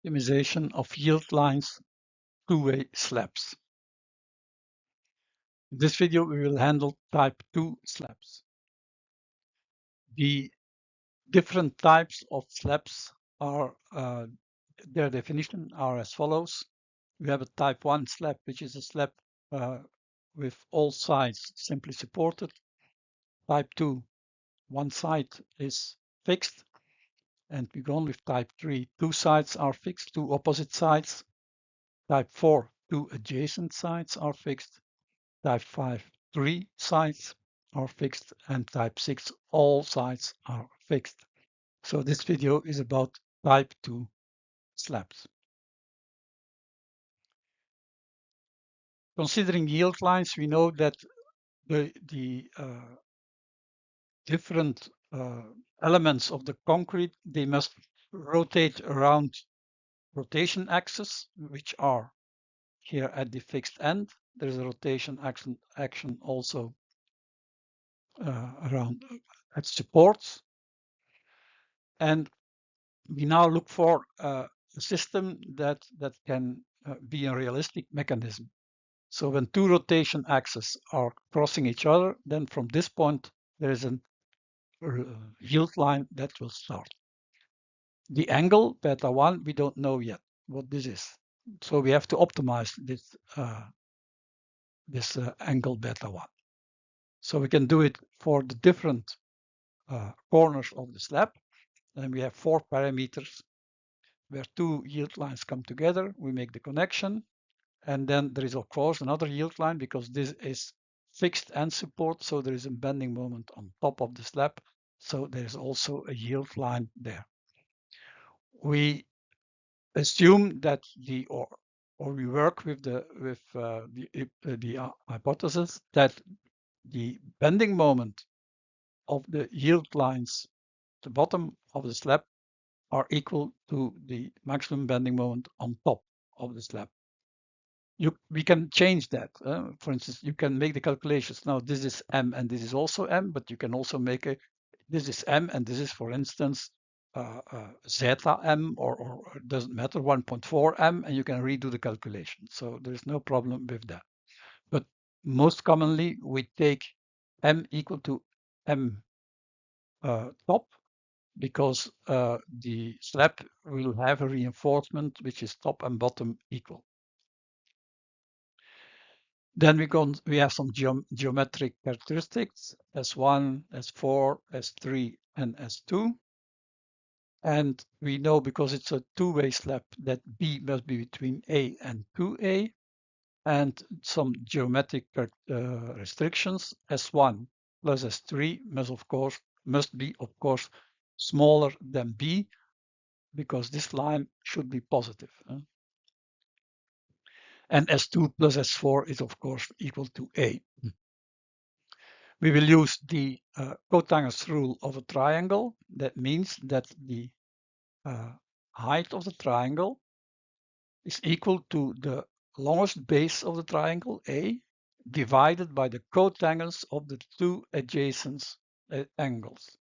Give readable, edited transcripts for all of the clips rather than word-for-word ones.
optimization of yield lines, two-way slabs. In this video, we will handle type 2 slabs. The different types of slabs are, their definition are as follows. We have a type 1 slab, which is a slab with all sides simply supported. Type 2, one side is fixed. And we go on with type 3, two sides are fixed, two opposite sides. Type 4, two adjacent sides are fixed. Type 5, three sides are fixed. And type 6, all sides are fixed. So this video is about type 2 slabs. Considering yield lines, we know that the different elements of the concrete, they must rotate around rotation axes, which are here at the fixed end. There's a rotation action also around at supports. And we now look for a system that can be a realistic mechanism. So when two rotation axes are crossing each other, then from this point, there is a yield line that will start. The angle, beta 1, we don't know yet what this is. So we have to optimize this angle beta 1. So we can do it for the different corners of the slab. And we have 4 parameters where two yield lines come together. We make the connection. And then there is, of course, another yield line because this is fixed and support. So there is a bending moment on top of the slab. So there is also a yield line there. We assume that or we work with the hypothesis that the bending moment of the yield lines at the bottom of the slab are equal to the maximum bending moment on top of the slab. We can change that. For instance, you can make the calculations. Now this is M and this is also M, but you can also make this is M and this is, for instance, zeta M or it doesn't matter, 1.4 M, and you can redo the calculation. So there is no problem with that. But most commonly, we take M equal to M top because the slab will have a reinforcement which is top and bottom equal. Then we have some geometric characteristics, S1, S4, S3, and S2. And we know because it's a two-way slab that B must be between A and 2A. And some geometric restrictions, S1 plus S3 must be, of course, smaller than B because this line should be positive. And S2 plus S4 is, of course, equal to A. We will use the cotangent's rule of a triangle. That means that the height of the triangle is equal to the longest base of the triangle, A, divided by the cotangents of the two adjacent angles.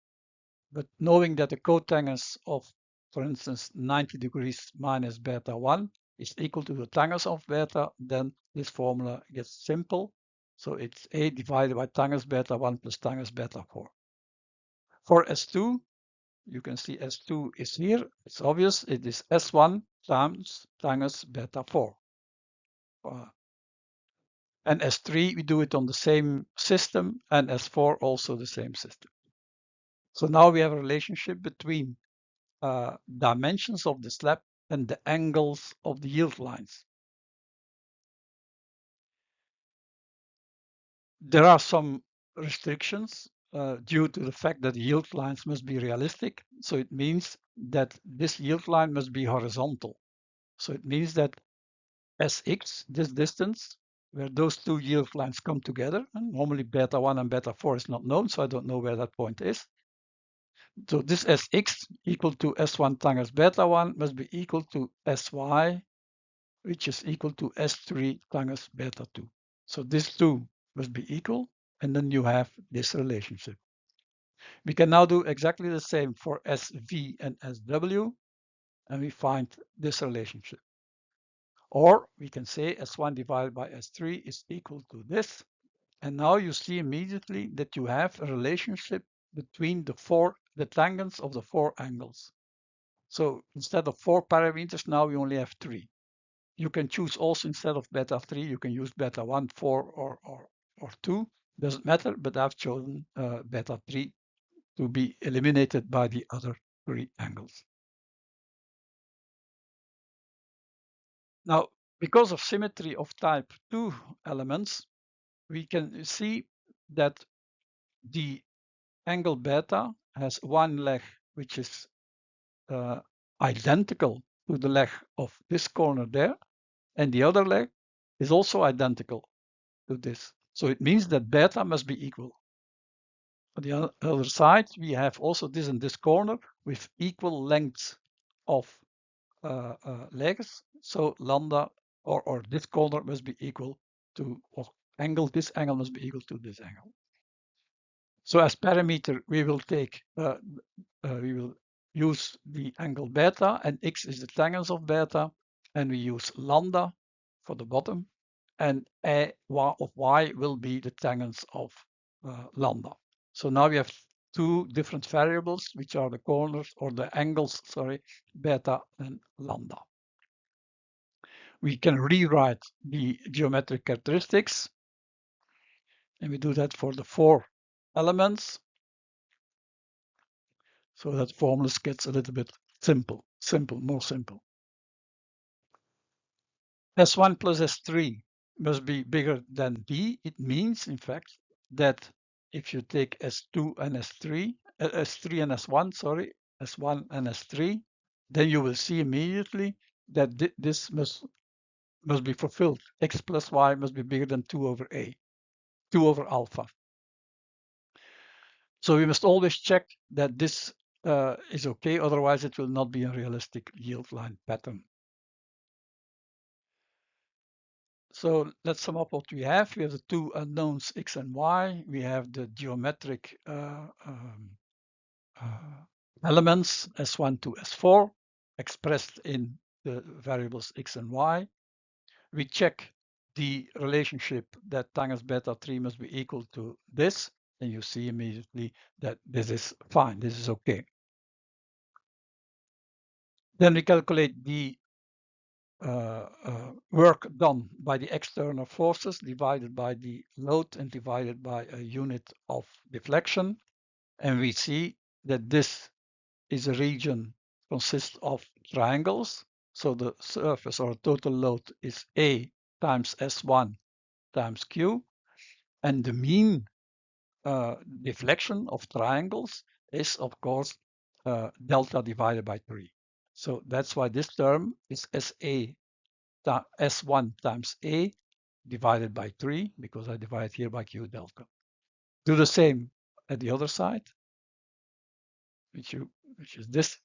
But knowing that the cotangents of, for instance, 90 degrees minus beta 1 is equal to the tangents of beta, then this formula gets simple. So it's A divided by tangents beta 1 plus tangents beta 4. For S2, you can see S2 is here. It's obvious. It is S1 times tangents beta 4. And S3, we do it on the same system, and S4 also the same system. So now we have a relationship between dimensions of the slab and the angles of the yield lines. There are some restrictions due to the fact that the yield lines must be realistic. So it means that this yield line must be horizontal. So it means that Sx, this distance, where those two yield lines come together, and normally beta 1 and beta 4 is not known, so I don't know where that point is. So this Sx equal to S1 times beta 1 must be equal to Sy, which is equal to S3 times beta 2. So these two must be equal, and then you have this relationship. We can now do exactly the same for Sv and Sw. and we find this relationship. Or we can say S1 divided by S3 is equal to this. And now you see immediately that you have a relationship between the tangents of the four angles. So instead of 4 parameters, now we only have 3. You can choose also instead of beta 3, you can use beta 1, 4, or 2. Doesn't matter, but I've chosen beta 3 to be eliminated by the other 3 angles. Now, because of symmetry of type 2 elements, we can see that the angle beta has one leg which is identical to the leg of this corner there, and the other leg is also identical to this. So it means that beta must be equal. On the other side, we have also this and this corner with equal lengths of legs. So lambda or this corner must be equal to, or angle, this angle must be equal to this angle. So as parameter, we will take, we will use the angle beta, and x is the tangents of beta, and we use lambda for the bottom, and a of y will be the tangents of lambda. So now we have two different variables, which are the corners or the angles, sorry, beta and lambda. We can rewrite the geometric characteristics, and we do that for the 4 elements. So that formula gets a little bit more simple. S1 plus S3 must be bigger than B. It means, in fact, that if you take S2 and S3, S3 and S1, sorry, S1 and S3, then you will see immediately that this must be fulfilled. X plus Y must be bigger than 2 over A, 2 over alpha. So we must always check that this is okay, otherwise it will not be a realistic yield line pattern. So let's sum up what we have. We have the two unknowns x and y. We have the geometric elements S1 to S4 expressed in the variables x and y. We check the relationship that tangents beta 3 must be equal to this, and you see immediately that this is fine, this is okay. Then we calculate the work done by the external forces divided by the load and divided by a unit of deflection. And we see that this is a region consists of triangles. So the surface or total load is A times S1 times Q. And the mean deflection of triangles is, of course, delta divided by 3. So that's why this term is SA S1 times A divided by 3, because I divide here by Q delta. Do the same at the other side, which is this.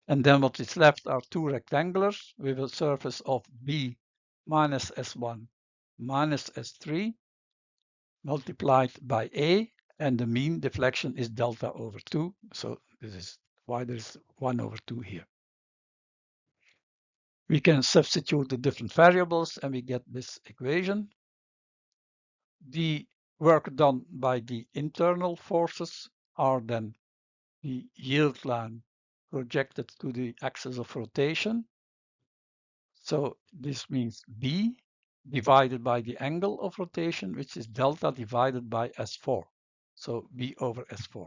And then what is left are two rectangulars with a surface of B minus S1 minus S3 multiplied by A, and the mean deflection is delta over 2. So this is why there's 1 over 2 here. We can substitute the different variables and we get this equation. The work done by the internal forces are then the yield line projected to the axis of rotation. So this means B divided by the angle of rotation, which is delta divided by S4. So B over S4.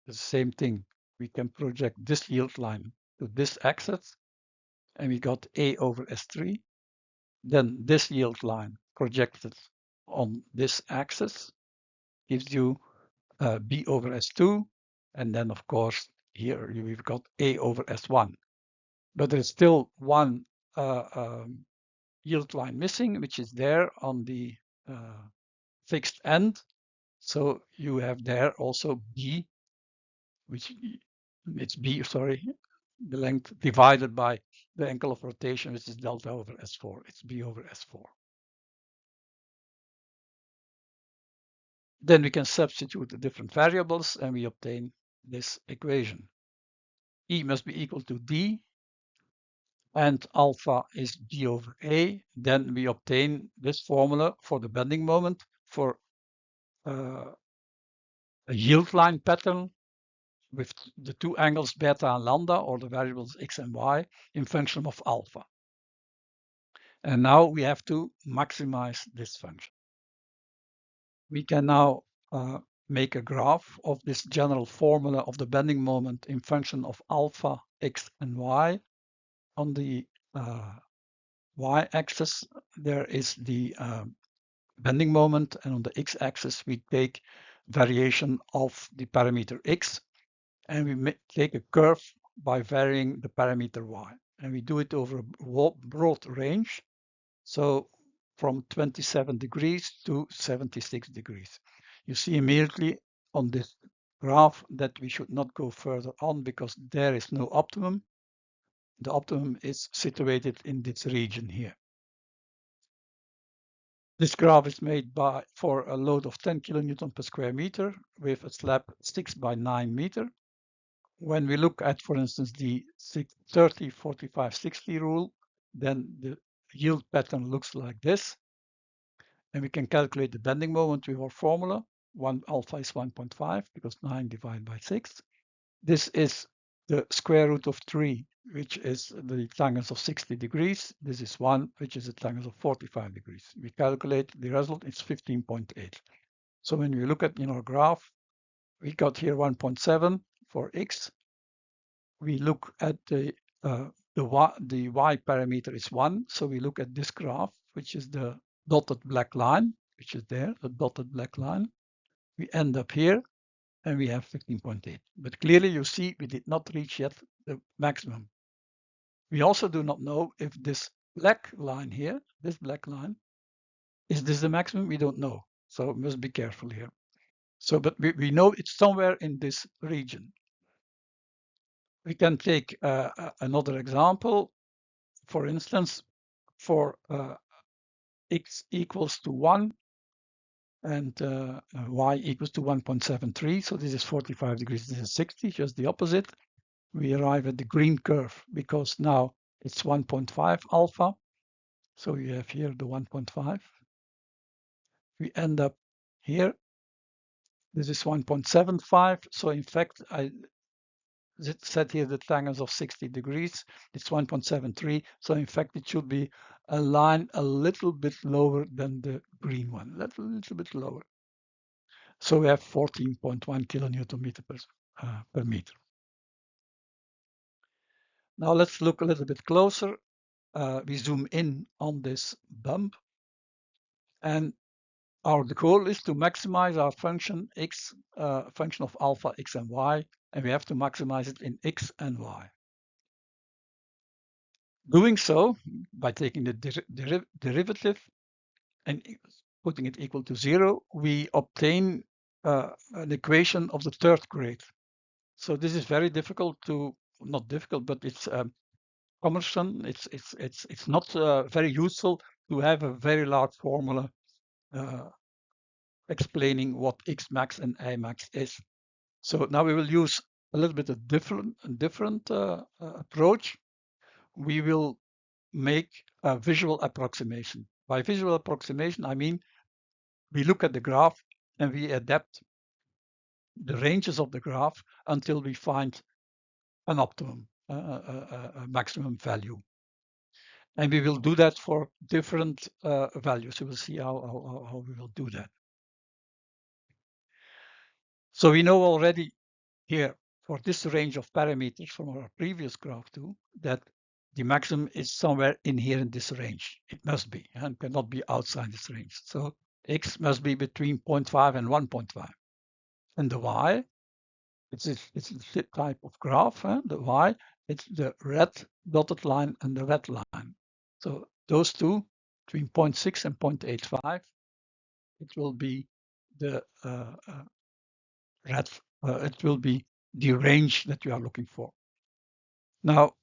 The same thing. We can project this yield line to this axis, and we got A over S3. Then this yield line projected on this axis gives you B over S2. And then, of course, here we've got A over S1. But there's still one yield line missing, which is there on the fixed end. So you have there also B, which it's B, sorry, the length divided by the angle of rotation, which is delta over S4. It's B over S4. Then we can substitute the different variables and we obtain this equation. E must be equal to D and alpha is d over a, then we obtain this formula for the bending moment for a yield line pattern with the two angles beta and lambda, or the variables x and y, in function of alpha. And now we have to maximize this function. We can now make a graph of this general formula of the bending moment in function of alpha, x, and y. On the y-axis, there is the bending moment, and on the x-axis, we take variation of the parameter x, and we take a curve by varying the parameter y. And we do it over a broad range, so from 27 degrees to 76 degrees. You see immediately on this graph that we should not go further on because there is no optimum. The optimum is situated in this region here. This graph is made for a load of 10 kilonewton per square meter with a slab 6 by 9 meter. When we look at, for instance, the 30, 45, 60 rule, then the yield pattern looks like this. And we can calculate the bending moment with our formula. Alpha is 1.5 because 9 divided by 6. This is the square root of 3, which is the tangents of 60 degrees. This is 1, which is the tangents of 45 degrees. We calculate the result, it's 15.8. So when we look at in our graph, we got here 1.7 for x. We look at the y parameter is 1. So we look at this graph, which is the dotted black line, which is there, the dotted black line. We end up here and we have 15.8. But clearly you see we did not reach yet the maximum. We also do not know if this black line here, this black line, is this the maximum? We don't know. So we must be careful here. So, but we know it's somewhere in this region. We can take another example. For instance, for x equals to 1 and y equals to 1.73. So this is 45 degrees, this is 60, just the opposite. We arrive at the green curve because now it's 1.5 alpha. So you have here the 1.5. We end up here. This is 1.75. So in fact, I set here the tangents of 60 degrees. It's 1.73. So in fact, it should be a line a little bit lower than the green one, a little bit lower. So we have 14.1 kilonewton meter per meter. Now let's look a little bit closer. We zoom in on this bump, and the goal is to maximize our function x, function of alpha, x, and y, and we have to maximize it in x and y. Doing so, by taking the derivative and putting it equal to 0, we obtain an equation of the third grade. So this is very difficult to, not difficult, but it's cumbersome. It's not very useful to have a very large formula explaining what x max and I max is. So now we will use a little bit of different approach. We will make a visual approximation. By visual approximation, I mean we look at the graph and we adapt the ranges of the graph until we find an optimum, a maximum value. And we will do that for different values. You will see how we will do that. So we know already here for this range of parameters from our previous graph too, that the maximum is somewhere in here in this range. It must be, and cannot be outside this range. So x must be between 0.5 and 1.5. And the y, it's a type of graph, the y, it's the red dotted line and the red line. So those two, between 0.6 and 0.85, it will be the it will be the range that you are looking for. Now,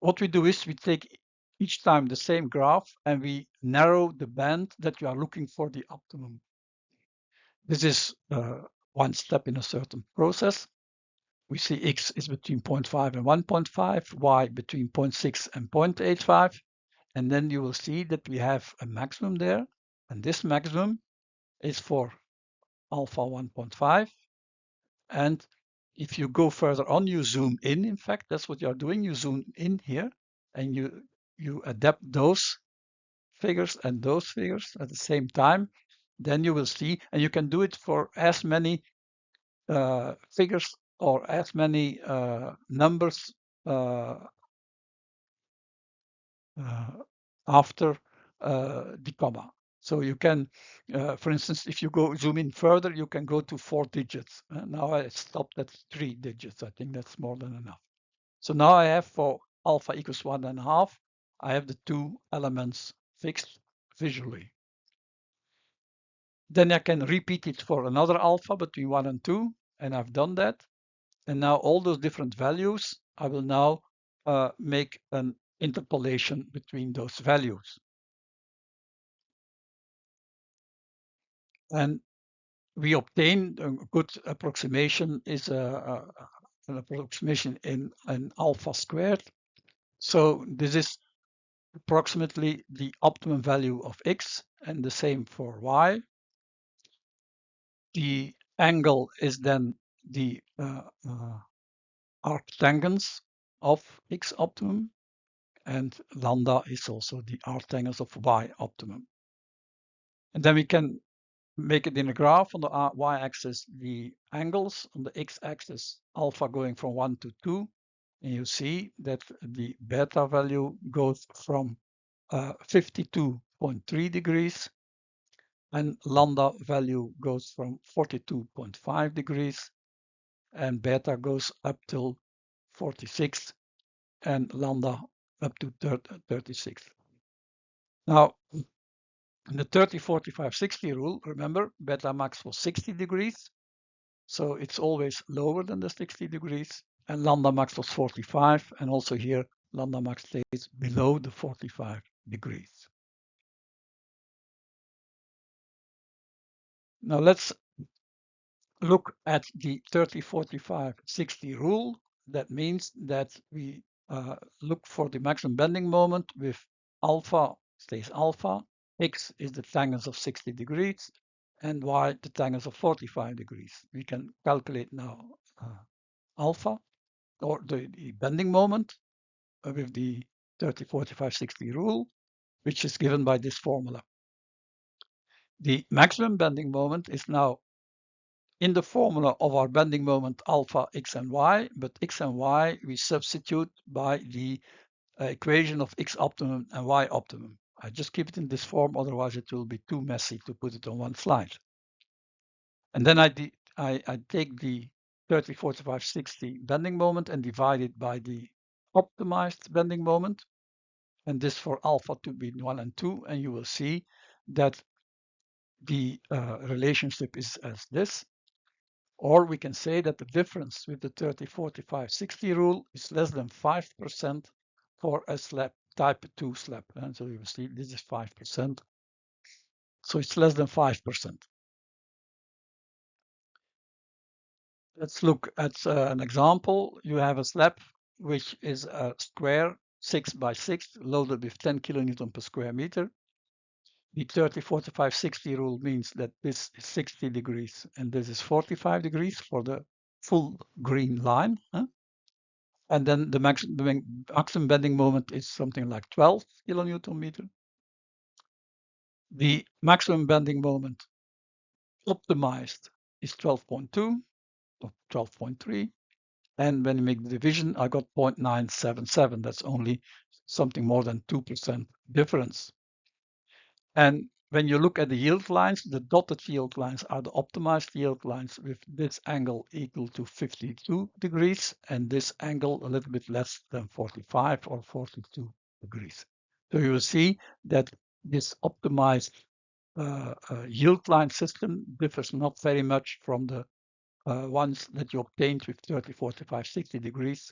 what we do is we take each time the same graph and we narrow the band that you are looking for the optimum. This is one step in a certain process. we see x is between 0.5 and 1.5, y between 0.6 and 0.85. And then you will see that we have a maximum there. And this maximum is for alpha 1.5. And if you go further on, you zoom in fact, that's what you're doing. You zoom in here and you adapt those figures and those figures at the same time. Then you will see, and you can do it for as many figures or as many numbers after the comma. So you can, for instance, if you go zoom in further, you can go to 4 digits. Now I stopped at 3 digits. I think that's more than enough. So now I have for alpha equals 1.5, I have the 2 elements fixed visually. Then I can repeat it for another alpha between 1 and 2, and I've done that. And now all those different values, I will now make an interpolation between those values. And we obtain a good approximation is an approximation in an alpha squared. So this is approximately the optimum value of x, and the same for y. The angle is then the arctangents of x optimum, and lambda is also the arctangents of y optimum. And then we can make it in a graph. On the y-axis, the angles, on the x-axis, alpha going from 1 to 2. And you see that the beta value goes from 52.3 degrees, and lambda value goes from 42.5 degrees, and beta goes up till 46, and lambda up to 36. Now, in the 30, 45, 60 rule, remember, beta max was 60 degrees. So it's always lower than the 60 degrees. And lambda max was 45. And also here, lambda max stays below the 45 degrees. Now let's look at the 30, 45, 60 rule. That means that we look for the maximum bending moment with alpha stays alpha, x is the tangents of 60 degrees, and y the tangents of 45 degrees. We can calculate now alpha, or the bending moment with the 30, 45, 60 rule, which is given by this formula. The maximum bending moment is now in the formula of our bending moment alpha, x and y, but x and y we substitute by the equation of x optimum and y optimum. I just keep it in this form, otherwise it will be too messy to put it on one slide. And then I take the 30, 45, 60 bending moment and divide it by the optimized bending moment, and this for alpha to be 1 and 2, and you will see that the relationship is as this. Or we can say that the difference with the 30, 45, 60 rule is less than 5% for a slab, type 2 slab. And so you will see this is 5%. So it's less than 5%. Let's look at an example. You have a slab which is a square 6 by 6 loaded with 10 kilonewton per square meter. The 30, 45, 60 rule means that this is 60 degrees and this is 45 degrees for the full green line. And then the maximum bending moment is something like 12 kilonewton meter. The maximum bending moment optimized is 12.2 or 12.3. And when you make the division, I got 0.977. That's only something more than 2% difference. And when you look at the yield lines, the dotted yield lines are the optimized yield lines with this angle equal to 52 degrees and this angle a little bit less than 45 or 42 degrees. So you will see that this optimized yield line system differs not very much from the ones that you obtained with 30, 45, 60 degrees.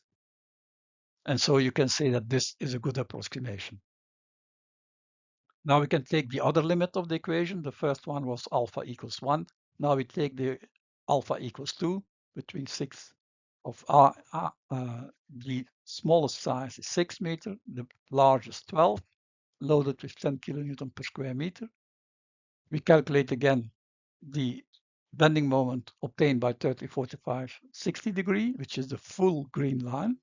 And so you can say that this is a good approximation. Now we can take the other limit of the equation. The first one was alpha equals 1. Now we take the alpha equals 2 between 6 of the smallest size is 6 meter, the largest 12, loaded with 10 kilonewton per square meter. We calculate again the bending moment obtained by 30, 45, 60 degree, which is the full green line.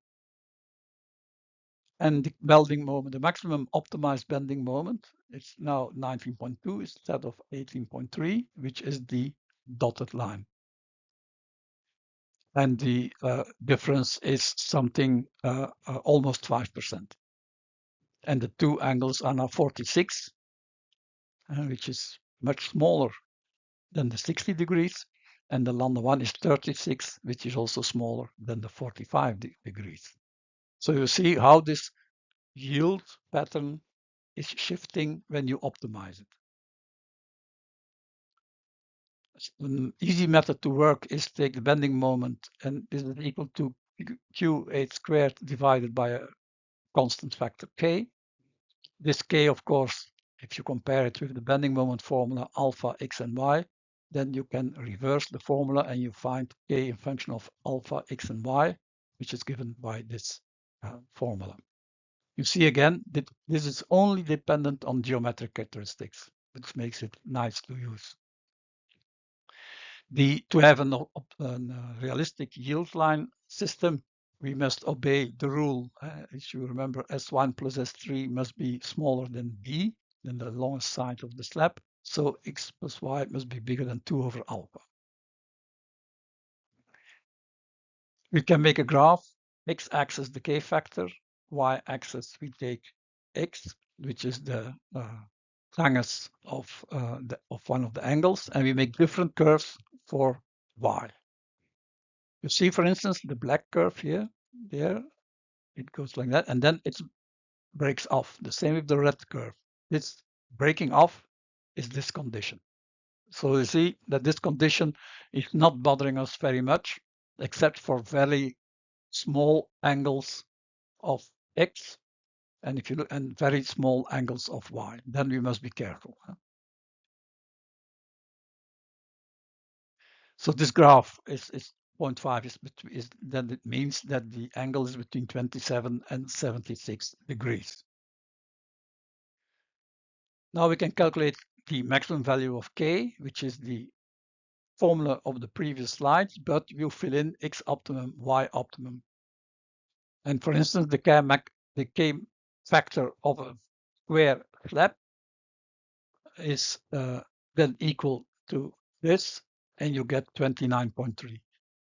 And the bending moment, the maximum optimized bending moment, it's now 19.2 instead of 18.3, which is the dotted line. And the difference is something almost 5%. And the two angles are now 46, which is much smaller than the 60 degrees. And the Lambda 1 is 36, which is also smaller than the 45 degrees. So you see how this yield pattern is shifting when you optimize it. An easy method to work is take the bending moment, and this is equal to Q8 squared divided by a constant factor K. This K, of course, if you compare it with the bending moment formula alpha, x, and y, then you can reverse the formula and you find K in function of alpha, x, and y, which is given by this formula. You see again that this is only dependent on geometric characteristics, which makes it nice to use. To have a realistic yield line system, we must obey the rule. As you remember, S1 plus S3 must be smaller than B, than the longest side of the slab. So X plus Y must be bigger than 2 over alpha. We can make a graph. X-axis the K factor, Y-axis we take X, which is the tangents of one of the angles, and we make different curves for Y. You see, for instance, the black curve here, there, it goes like that, and then it breaks off. The same with the red curve. This breaking off is this condition. So you see that this condition is not bothering us very much, except for very small angles of X, and if you look, and very small angles of Y, then we must be careful. So this graph is 0.5 is then it means that the angle is between 27 and 76 degrees. Now we can calculate the maximum value of K, which is the formula of the previous slides, but we'll fill in X optimum, Y optimum. And for instance, the K factor of a square slab is then equal to this, and you get 29.3.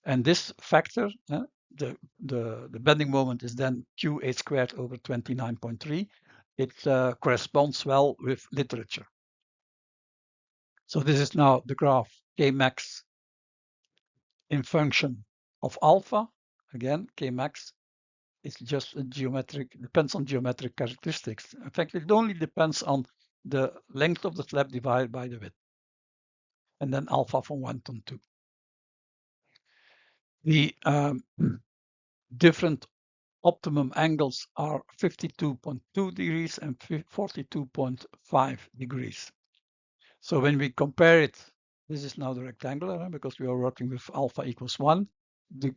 And this factor, the bending moment is then Q8 squared over 29.3. It corresponds well with literature. So this is now the graph Kmax in function of alpha. Again, Kmax is just a depends on geometric characteristics. In fact, it only depends on the length of the slab divided by the width. And then alpha from 1 to 2. The different optimum angles are 52.2 degrees and 42.5 degrees. So when we compare it, this is now the rectangular because we are working with alpha equals 1. The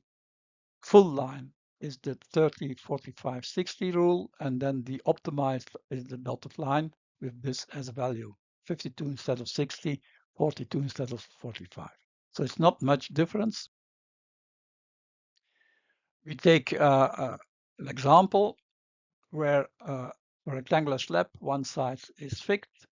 full line is the 30, 45, 60 rule, and then the optimized is the dotted line with this as a value, 52 instead of 60, 42 instead of 45. So it's not much difference. We take an example where a rectangular slab, one side is fixed,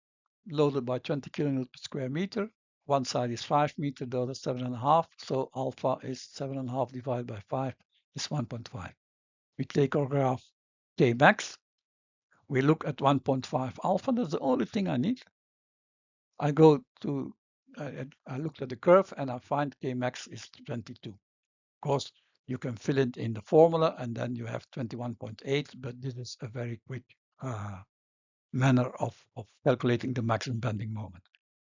loaded by 20 kilonewtons per square meter. One side is 5 meters, the other 7.5. So alpha is 7.5 divided by 5 is 1.5. We take our graph K max. We look at 1.5 alpha. That's the only thing I need. I looked at the curve and I find K max is 22. Of course, you can fill it in the formula and then you have 21.8, but this is a very quick manner of calculating the maximum bending moment.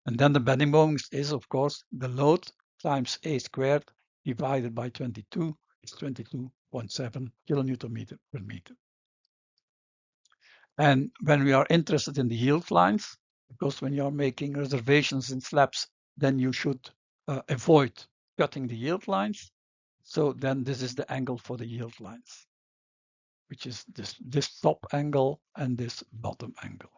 And then the bending moment is, of course, the load times A squared divided by 22 is 22.7 kilonewton meter per meter. And when we are interested in the yield lines, because when you are making reservations in slabs, then you should avoid cutting the yield lines. So then this is the angle for the yield lines, which is this top angle and this bottom angle.